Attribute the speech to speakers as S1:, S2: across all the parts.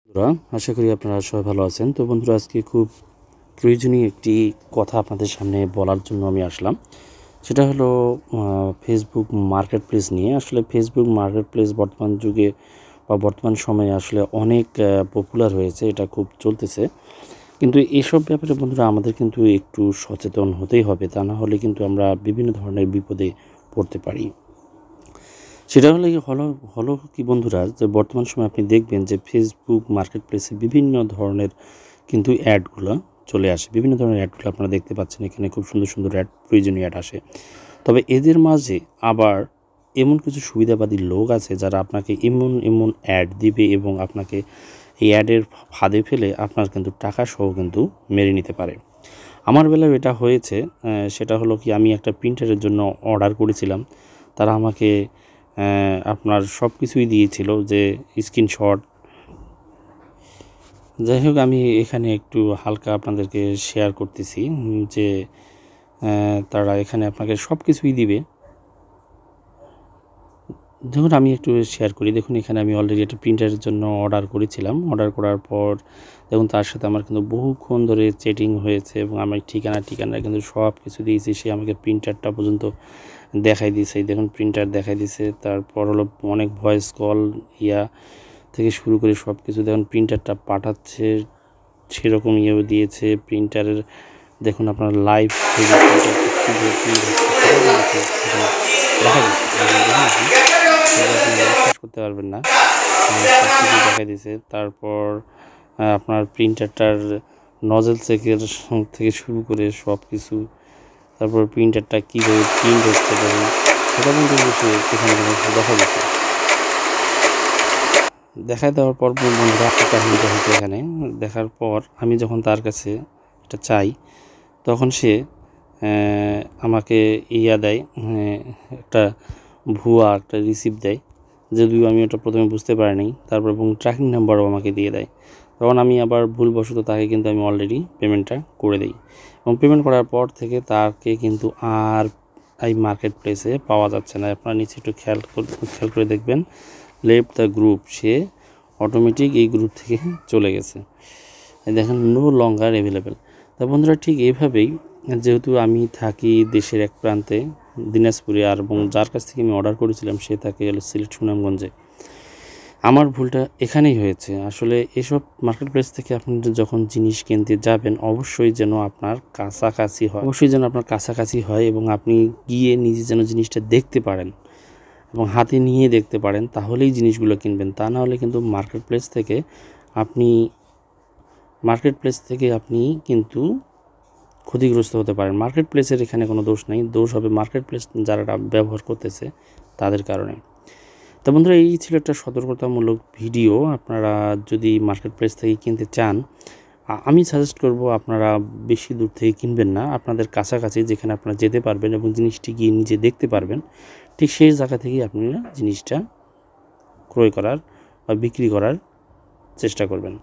S1: বন্ধুরা, আশা করি আপনারা সবাই ভালো আছেন। তো বন্ধুরা, আজকে খুব প্রয়োজনীয় একটি কথা আপনাদের সামনে বলার জন্য আমি আসলাম। সেটা হলো ফেসবুক মার্কেট প্লেস নিয়ে। আসলে ফেসবুক মার্কেট প্লেস বর্তমান যুগে বা বর্তমান সময়ে আসলে অনেক পপুলার হয়েছে, এটা খুব চলতেছে। কিন্তু এসব ব্যাপারে বন্ধুরা আমাদের কিন্তু একটু সচেতন হতেই হবে, তা না হলে কিন্তু আমরা বিভিন্ন ধরনের বিপদে পড়তে পারি। সেটা হলো কি বন্ধুরা, যে বর্তমান সময়ে আপনি দেখবেন যে ফেসবুক মার্কেট প্লেসে বিভিন্ন ধরনের কিন্তু অ্যাডগুলো চলে আসে। বিভিন্ন ধরনের অ্যাডগুলো আপনারা দেখতে পাচ্ছেন, এখানে খুব সুন্দর সুন্দর অ্যাড, প্রয়োজনীয় অ্যাড আসে। তবে এদের মাঝে আবার এমন কিছু সুবিধাবাদী লোক আছে যারা আপনাকে এমন অ্যাড দিবে এবং আপনাকে এই অ্যাডের ফাঁদে ফেলে আপনার কিন্তু টাকা সহ কিন্তু মেরে নিতে পারে। আমার বেলায় এটা হয়েছে। সেটা হলো কি, আমি একটা প্রিন্টারের জন্য অর্ডার করেছিলাম। তারা আমাকে আপনার সব কিছুই দিয়েছিল, যে স্ক্রিনশট। যাই হোক, আমি এখানে একটু হালকা আপনাদেরকে শেয়ার করতেছি যে তারা এখানে আপনাকে সব কিছুই দিবে। দেখুন, আমি একটু শেয়ার করি। দেখুন, এখানে আমি অলরেডি একটা প্রিন্টারের জন্য অর্ডার করেছিলাম। অর্ডার করার পর দেখুন, তার সাথে আমার কিন্তু বহুক্ষণ ধরে চ্যাটিং হয়েছে এবং আমার ঠিকানা কিন্তু সব কিছু দিয়েছি। সে আমাকে প্রিন্টারটা পর্যন্ত দেখাই দিয়েছে। দেখুন, প্রিন্টার দেখাই দিয়েছে। তারপর হলো অনেক ভয়েস কল থেকে শুরু করে সব কিছু। দেখুন, প্রিন্টারটা পাঠাচ্ছে, সেরকম ইয়েও দিয়েছে। প্রিন্টারের দেখুন আপনার লাইভ দেখা দিচ্ছে, বিশ্বাস করতে পারবেন না, সব কিছু দেখা দিয়েছে। তারপর আপনার প্রিন্টারটার নজেল থেকে শুরু করে সব কিছু। তারপর প্রিন্টারটা কীভাবে প্রিন্ট হচ্ছে দেখুন, সেটা কিন্তু এখানে দেখা দিচ্ছে। দেখা দেওয়ার পর বন্ধুরা একটা কাহিনীটা হয়েছে এখানে। দেখার পর আমি যখন তার কাছে এটা চাই, তখন সে আমাকে দেয়, একটা ভুয়া একটা রিসিপ্ট দেয়, যদিও আমি ওটা প্রথমে বুঝতে পারিনি। তারপর এবং ট্র্যাকিং নাম্বারও আমাকে দিয়ে দেয়। তখন আমি আবার ভুলবশত তাকে কিন্তু আমি অলরেডি পেমেন্টটা করে দিই, এবং পেমেন্ট করার পর থেকে তাকে কিন্তু আর এই মার্কেট প্লেসে পাওয়া যাচ্ছে না। আপনারা নিচে একটু খেয়াল করে দেখবেন, left the group, say automatic এই গ্রুপ থেকে চলে গেছে। দেখেন, নো লঙ্গার অ্যাভেলেবেল। তা বন্ধুরা, ঠিক এইভাবেই, যেহেতু আমি থাকি দেশের এক প্রান্তে দিনাজপুরে, আর এবং যার কাছ থেকে আমি অর্ডার করেছিলাম সে থাকে হলো সিলেট সুনামগঞ্জে, আমার ভুলটা এখানেই হয়েছে। আসলে এসব মার্কেট প্লেস থেকে আপনি যখন জিনিস কিনতে যাবেন, অবশ্যই যেন আপনার কাছাকাছি হয় এবং আপনি গিয়ে নিজে যেন জিনিসটা দেখতে পারেন এবং হাতে নিয়ে দেখতে পারেন, তাহলেই জিনিসগুলো কিনবেন। তা না হলে কিন্তু মার্কেট প্লেস থেকে আপনি কিন্তু ক্ষতিগ্রস্ত হতে পারেন। মার্কেট প্লেসের এখানে কোনো দোষ নেই, দোষ হবে মার্কেট প্লেস যারা ব্যবহার করতেছে তাদের কারণে। তো বন্ধুরা, এই ছিল একটা সতর্কতামূলক ভিডিও। আপনারা যদি মার্কেট প্লেস থেকে কিনতে চান, আমি সাজেস্ট করব আপনারা বেশি দূর থেকে কিনবেন না। আপনাদের কাছাকাছি যেখানে আপনারা যেতে পারবেন এবং জিনিসটি গিয়ে নিজে দেখতে পারবেন, ঠিক সেই জায়গা থেকেই আপনারা জিনিসটা ক্রয় করার বা বিক্রি করার চেষ্টা করবেন।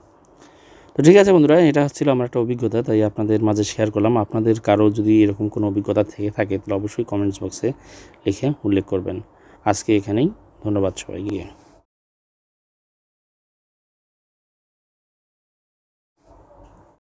S1: তো ঠিক আছে বন্ধুরা, এটা ছিল আমার একটা অভিজ্ঞতা, তাই আপনাদের মাঝে শেয়ার করলাম। আপনাদের কারো যদি এরকম কোনো অভিজ্ঞতা থেকে থাকে, তাহলে অবশ্যই কমেন্টস বক্সে লিখে উল্লেখ করবেন। আজকে এখানেই, ধন্যবাদ সবাইকে।